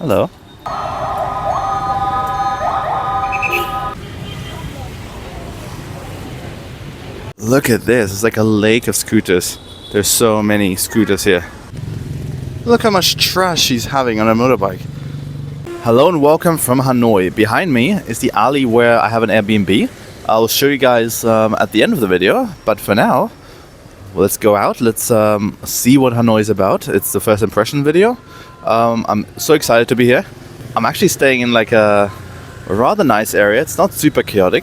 Hello. Look at this. It's like a lake of scooters. There's so many scooters here. Look how much trash he's having on a motorbike. Hello and welcome from Hanoi. Behind me is the alley where I have an Airbnb. I'll show you guys at the end of the video. But for now, let's go out. Let's see what Hanoi is about. It's the first impression video. I'm so excited to be here. I'm actually staying in like a rather nice area. It's not super chaotic,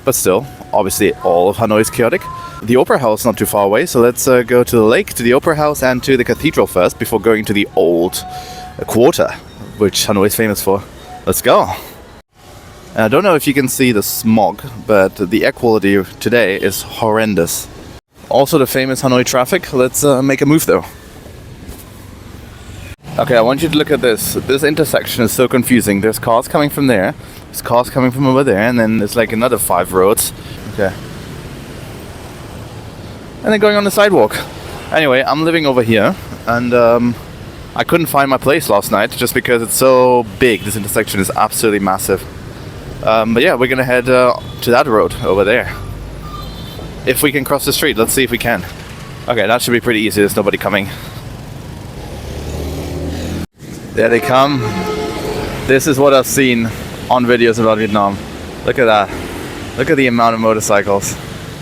but still, obviously all of Hanoi is chaotic. The Opera House is not too far away, so let's go to the lake, to the Opera House and to the cathedral first before going to the old quarter, which Hanoi is famous for. Let's go. And I don't know if you can see the smog, but the air quality today is horrendous. Also the famous Hanoi traffic. Let's make a move though. Okay, I want you to look at this. This intersection is so confusing. There's cars coming from there, there's cars coming from over there, and then there's like another 5 roads. Okay. And then going on the sidewalk. Anyway, I'm living over here, and I couldn't find my place last night just because it's so big. This intersection is absolutely massive. But yeah, we're gonna head to that road over there. If we can cross the street, let's see if we can. Okay, that should be pretty easy. There's nobody coming. There they come. This is what I've seen on videos about Vietnam. Look at that. Look at the amount of motorcycles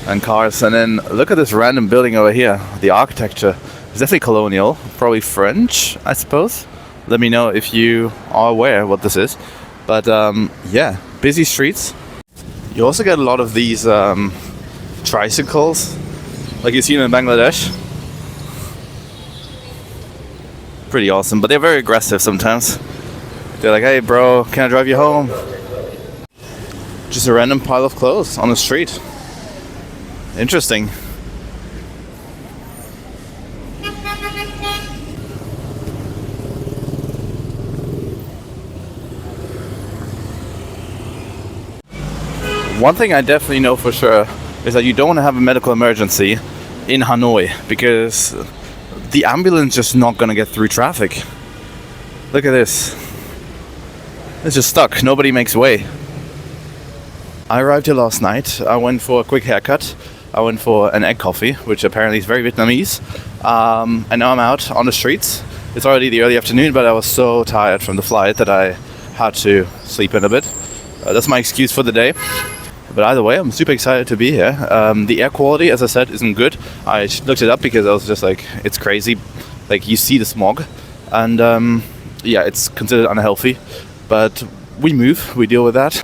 and cars. And then look at this random building over here. The architecture is definitely colonial, probably French, I suppose. Let me know if you are aware what this is. But yeah, busy streets. You also get a lot of these tricycles, like you see in Bangladesh. Pretty awesome, but they're very aggressive sometimes. They're like, hey bro, can I drive you home? Just a random pile of clothes on the street. Interesting. One thing I definitely know for sure is that you don't want to have a medical emergency in Hanoi because the ambulance is just not going to get through traffic. Look at this. It's just stuck. Nobody makes way. I arrived here last night. I went for a quick haircut. I went for an egg coffee, which apparently is very Vietnamese. And now I'm out on the streets. It's already the early afternoon, but I was so tired from the flight that I had to sleep in a bit. That's my excuse for the day. But either way, I'm super excited to be here. The air quality, as I said, isn't good. I looked it up because I was just like, it's crazy. Like, you see the smog. And yeah, it's considered unhealthy. But we move, we deal with that.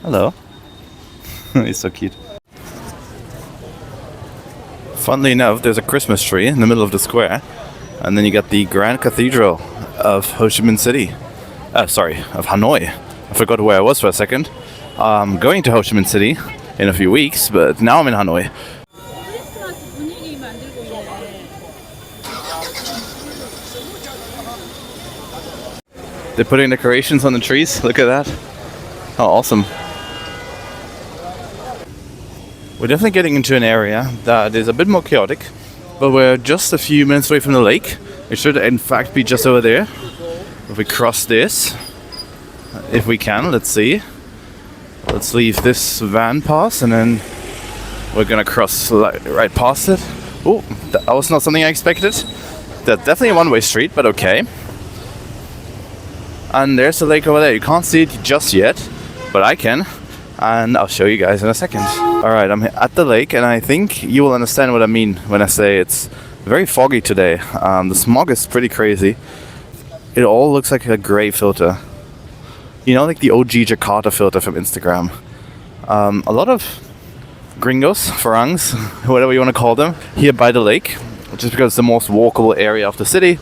Hello. He's so cute. Funnily enough, there's a Christmas tree in the middle of the square. And then you got the Grand Cathedral of Ho Chi Minh City. Of Hanoi. I forgot where I was for a second. I'm going to Ho Chi Minh City in a few weeks, but now I'm in Hanoi. They're putting decorations on the trees. Look at that. How awesome. We're definitely getting into an area that is a bit more chaotic. But we're just a few minutes away from the lake. It should in fact be just over there. If we cross this, if we can, let's see. Let's leave this van pass and then we're gonna cross right past it. Oh, that was not something I expected. That's definitely a one-way street, but okay. And there's the lake over there. You can't see it just yet, but I can. And I'll show you guys in a second. Alright, I'm at the lake and I think you will understand what I mean when I say it's very foggy today. The smog is pretty crazy. It all looks like a grey filter. You know, like the OG Jakarta filter from Instagram. A lot of gringos, farangs, whatever you want to call them, here by the lake. Just because it's the most walkable area of the city.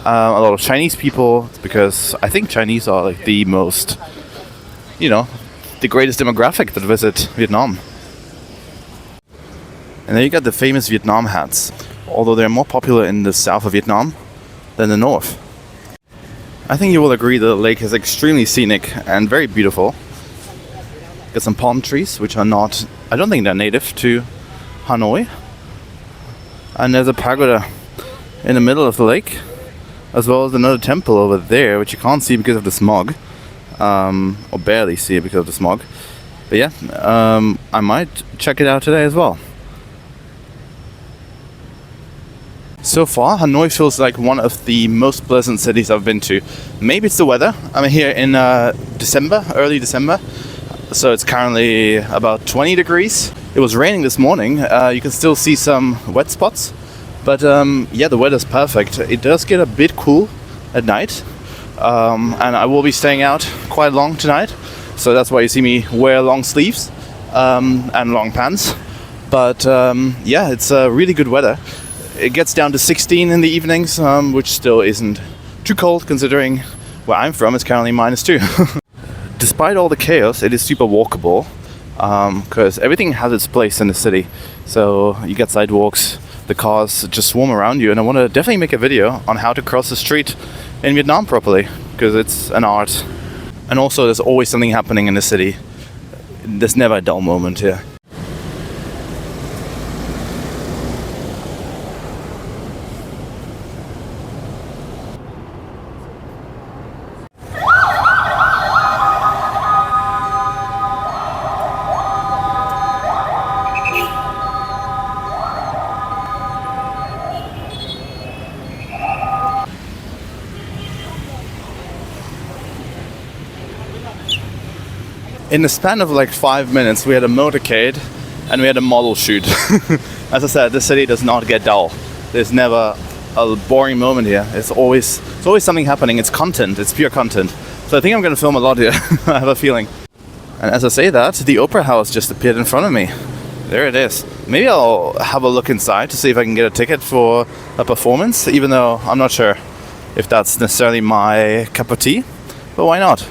A lot of Chinese people, because I think Chinese are like the most, you know, the greatest demographic that visit Vietnam. And then you got the famous Vietnam hats, although they're more popular in the south of Vietnam than the north. I think you will agree that the lake is extremely scenic and very beautiful. Got some palm trees, which are not, I don't think they're native to Hanoi. And there's a pagoda in the middle of the lake, as well as another temple over there, which you can't see because of the smog, or barely see it because of the smog. But yeah, I might check it out today as well. So far, Hanoi feels like one of the most pleasant cities I've been to. Maybe it's the weather. I'm here in December, early December, so it's currently about 20 degrees. It was raining this morning. You can still see some wet spots, but yeah, the weather's perfect. It does get a bit cool at night, and I will be staying out quite long tonight, so that's why you see me wear long sleeves and long pants. But yeah, it's really good weather. It gets down to 16 in the evenings, which still isn't too cold considering where I'm from. It's currently -2. Despite all the chaos, it is super walkable, because everything has its place in the city. So you get sidewalks, the cars just swarm around you, and I want to definitely make a video on how to cross the street in Vietnam properly, because it's an art. And also there's always something happening in the city. There's never a dull moment here. In the span of like 5 minutes, we had a motorcade and we had a model shoot. As I said, the city does not get dull. There's never a boring moment here. It's always something happening. It's content. It's pure content. So I think I'm going to film a lot here. I have a feeling. And as I say that, the Opera House just appeared in front of me. There it is. Maybe I'll have a look inside to see if I can get a ticket for a performance, even though I'm not sure if that's necessarily my cup of tea. But why not?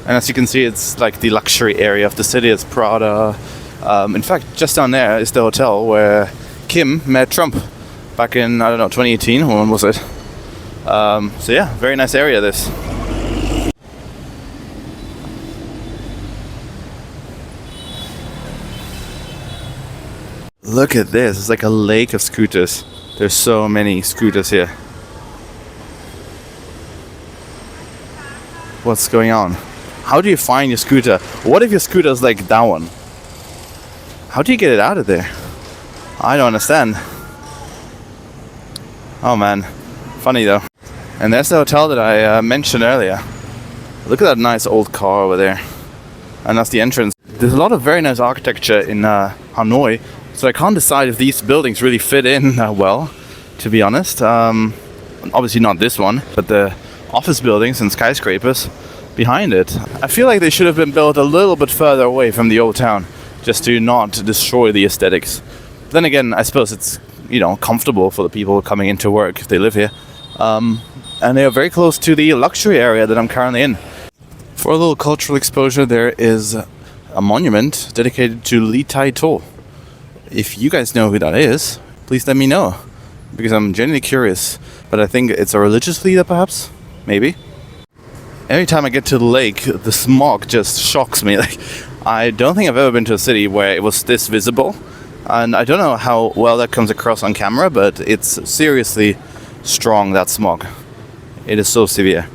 And as you can see, it's like the luxury area of the city. It's Prada. In fact, just down there is the hotel where Kim met Trump back in, I don't know, 2018. When was it? So yeah, very nice area this. Look at this. It's like a lake of scooters. There's so many scooters here. What's going on? How do you find your scooter? What if your scooter is like that one? How do you get it out of there? I don't understand. Oh man, funny though. And there's the hotel that I mentioned earlier. Look at that nice old car over there. And that's the entrance. There's a lot of very nice architecture in Hanoi, so I can't decide if these buildings really fit in well, to be honest. Obviously not this one, but the office buildings and skyscrapers behind it. I feel like they should have been built a little bit further away from the old town, just to not destroy the aesthetics. Then again, I suppose it's, you know, comfortable for the people coming into work if they live here. And they are very close to the luxury area that I'm currently in. For a little cultural exposure, there is a monument dedicated to Lee Tai-to. If you guys know who that is, please let me know, because I'm genuinely curious. But I think it's a religious leader, perhaps? Maybe? Every time I get to the lake, the smog just shocks me. Like, I don't think I've ever been to a city where it was this visible. And I don't know how well that comes across on camera, but it's seriously strong, that smog. It is so severe.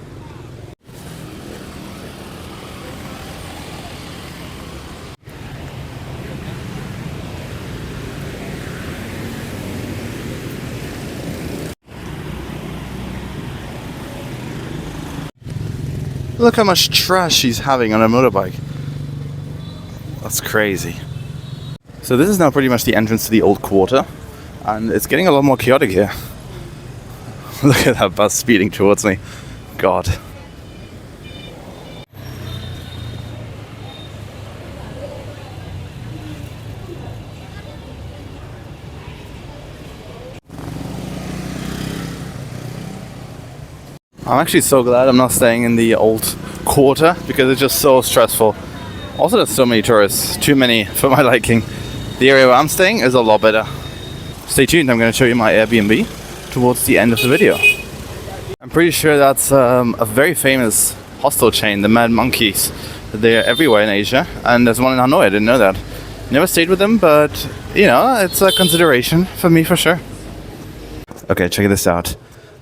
Look how much trash he's having on a motorbike. That's crazy. So this is now pretty much the entrance to the old quarter, and it's getting a lot more chaotic here. Look at that bus speeding towards me. God. I'm actually so glad I'm not staying in the old quarter, because it's just so stressful. Also, there's so many tourists, too many for my liking. The area where I'm staying is a lot better. Stay tuned, I'm going to show you my Airbnb towards the end of the video. I'm pretty sure that's a very famous hostel chain, the Mad Monkeys. They're everywhere in Asia, and there's one in Hanoi. I didn't know that. Never stayed with them, but you know, it's a consideration for me for sure. Okay, check this out.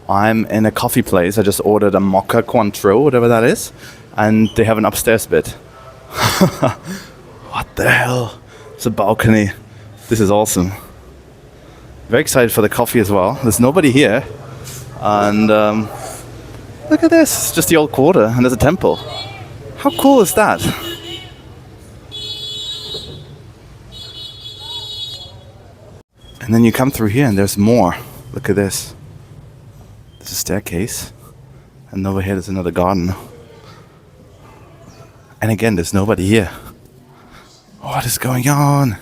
I'm in a coffee place. I just ordered a mocha Cointreau, whatever that is, and they have an upstairs bit. What the hell? It's a balcony. This is awesome. Very excited for the coffee as well. There's nobody here, and look at this. It's just the old quarter, and there's a temple. How cool is that? And then you come through here and there's more. Look at this. There's a staircase. And over here there's another garden. And again, there's nobody here. What is going on?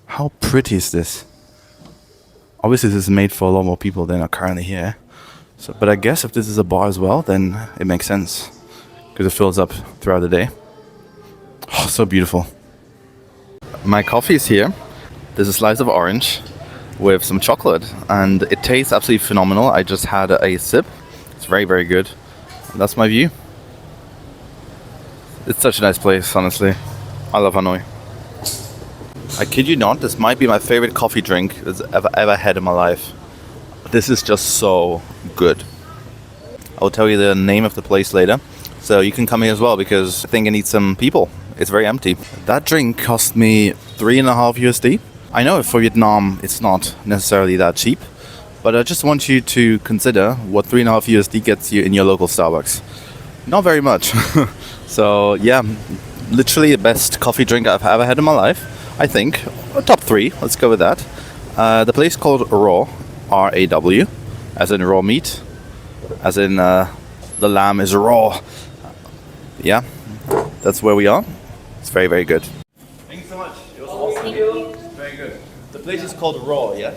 How pretty is this? Obviously this is made for a lot more people than are currently here. So, but I guess if this is a bar as well, then it makes sense. Because it fills up throughout the day. Oh, so beautiful. My coffee is here. There's a slice of orange with some chocolate, and it tastes absolutely phenomenal. I just had a sip. It's very, very good. And that's my view. It's such a nice place, honestly. I love Hanoi. I kid you not, this might be my favorite coffee drink I've ever had in my life. This is just so good. I'll tell you the name of the place later. So you can come here as well, because I think I need some people. It's very empty. That drink cost me $3.5 USD. I know for Vietnam it's not necessarily that cheap, but I just want you to consider what $3.5 USD gets you in your local Starbucks. Not very much. So yeah, literally the best coffee drink I've ever had in my life. I think top 3. Let's go with that. The place called Raw, R-A-W, as in raw meat, as in the lamb is raw. Yeah, that's where we are. It's very, very good. Thank you so much. It was awesome. Thank you. Very good. The place is called Raw, yeah?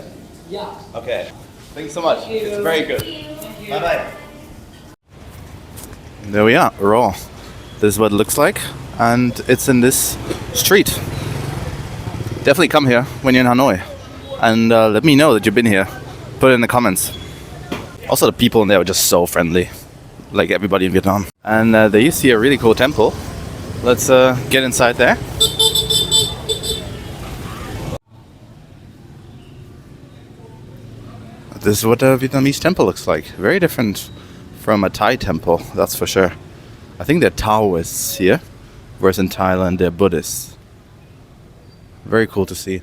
Yeah. Okay. Thank you so much. Thank you. It's very good. Thank you. Bye-bye. There we are, Raw. This is what it looks like, and it's in this street. Definitely come here when you're in Hanoi, and let me know that you've been here. Put it in the comments. Also, the people in there are just so friendly, like everybody in Vietnam. And there you see a really cool temple. Let's get inside there. This is what a Vietnamese temple looks like. Very different from a Thai temple, that's for sure. I think they're Taoists here, whereas in Thailand they're Buddhists. Very cool to see.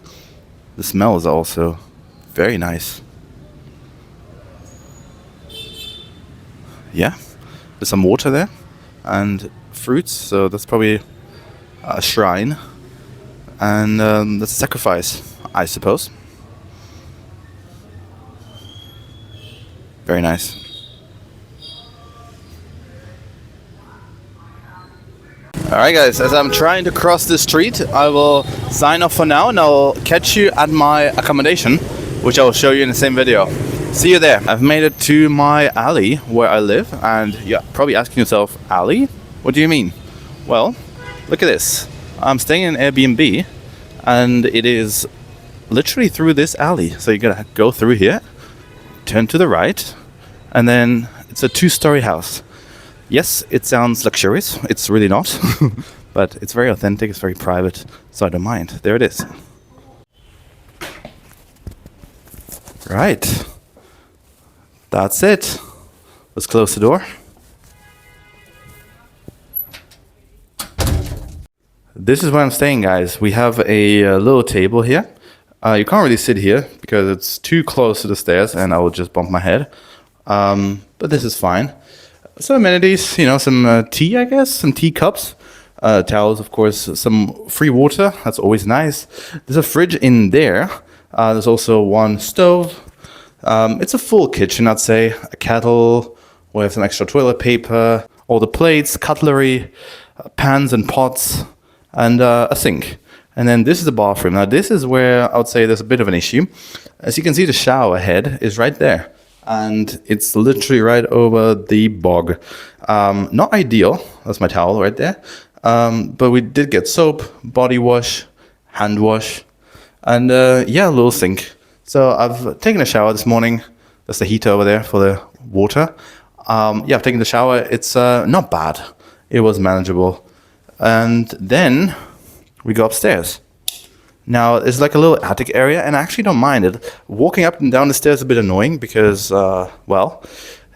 The smell is also very nice. Yeah, there's some water there and fruits, so that's probably a shrine. And that's a sacrifice, I suppose. Very nice. Alright guys, as I'm trying to cross the street, I will sign off for now and I'll catch you at my accommodation, which I will show you in the same video. See you there. I've made it to my alley where I live, and you're probably asking yourself, alley? What do you mean? Well, look at this. I'm staying in an Airbnb and it is literally through this alley. So you're gonna go through here, turn to the right, and then it's a 2-story house. Yes, it sounds luxurious. It's really not, but it's very authentic. It's very private, so I don't mind. There it is. Right. That's it. Let's close the door. This is where I'm staying, guys. We have a little table here. You can't really sit here because it's too close to the stairs and I will just bump my head. But this is fine. Some amenities, you know, some tea, I guess, some tea cups, towels, of course, some free water. That's always nice. There's a fridge in there. There's also one stove. It's a full kitchen, I'd say. A kettle with some extra toilet paper, all the plates, cutlery, pans and pots, and a sink. And then this is the bathroom. Now this is where I would say there's a bit of an issue. As you can see, the shower head is right there. And it's literally right over the bog. Not ideal. That's my towel right there. But we did get soap, body wash, hand wash, and yeah, a little sink. So I've taken a shower this morning. That's the heater over there for the water. Yeah, taking the shower, it's not bad. It was manageable. And then we go upstairs. Now, it's like a little attic area, and I actually don't mind it. Walking up and down the stairs is a bit annoying because, well,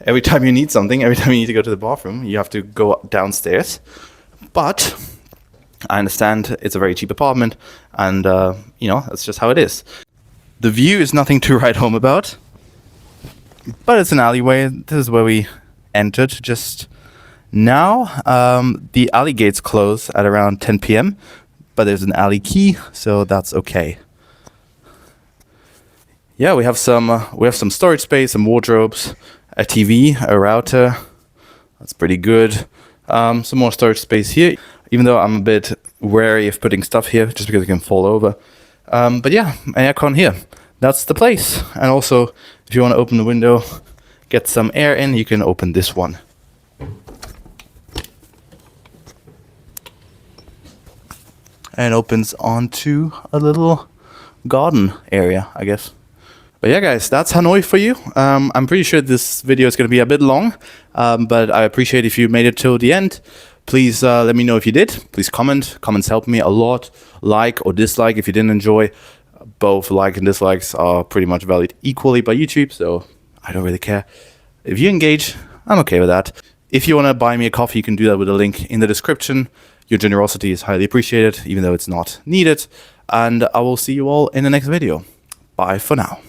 every time you need something, every time you need to go to the bathroom, you have to go downstairs. But I understand it's a very cheap apartment, and, that's just how it is. The view is nothing to write home about, but it's an alleyway. This is where we entered just now. The alley gates close at around 10 p.m., but there's an alley key, so that's okay. Yeah, we have some storage space, some wardrobes, a TV, a router. That's pretty good. Some more storage space here, even though I'm a bit wary of putting stuff here just because it can fall over. But yeah, an aircon here. That's the place. And also, if you want to open the window, get some air in, you can open this one. And opens onto a little garden area, I guess. But yeah, guys, that's Hanoi for you. I'm pretty sure this video is going to be a bit long, but I appreciate if you made it till the end. Please let me know if you did. Please comment. Comments help me a lot. Like or dislike if you didn't enjoy. Both like and dislikes are pretty much valued equally by YouTube, so I don't really care. If you engage, I'm okay with that. If you want to buy me a coffee, you can do that with a link in the description. Your generosity is highly appreciated, even though it's not needed. And I will see you all in the next video. Bye for now.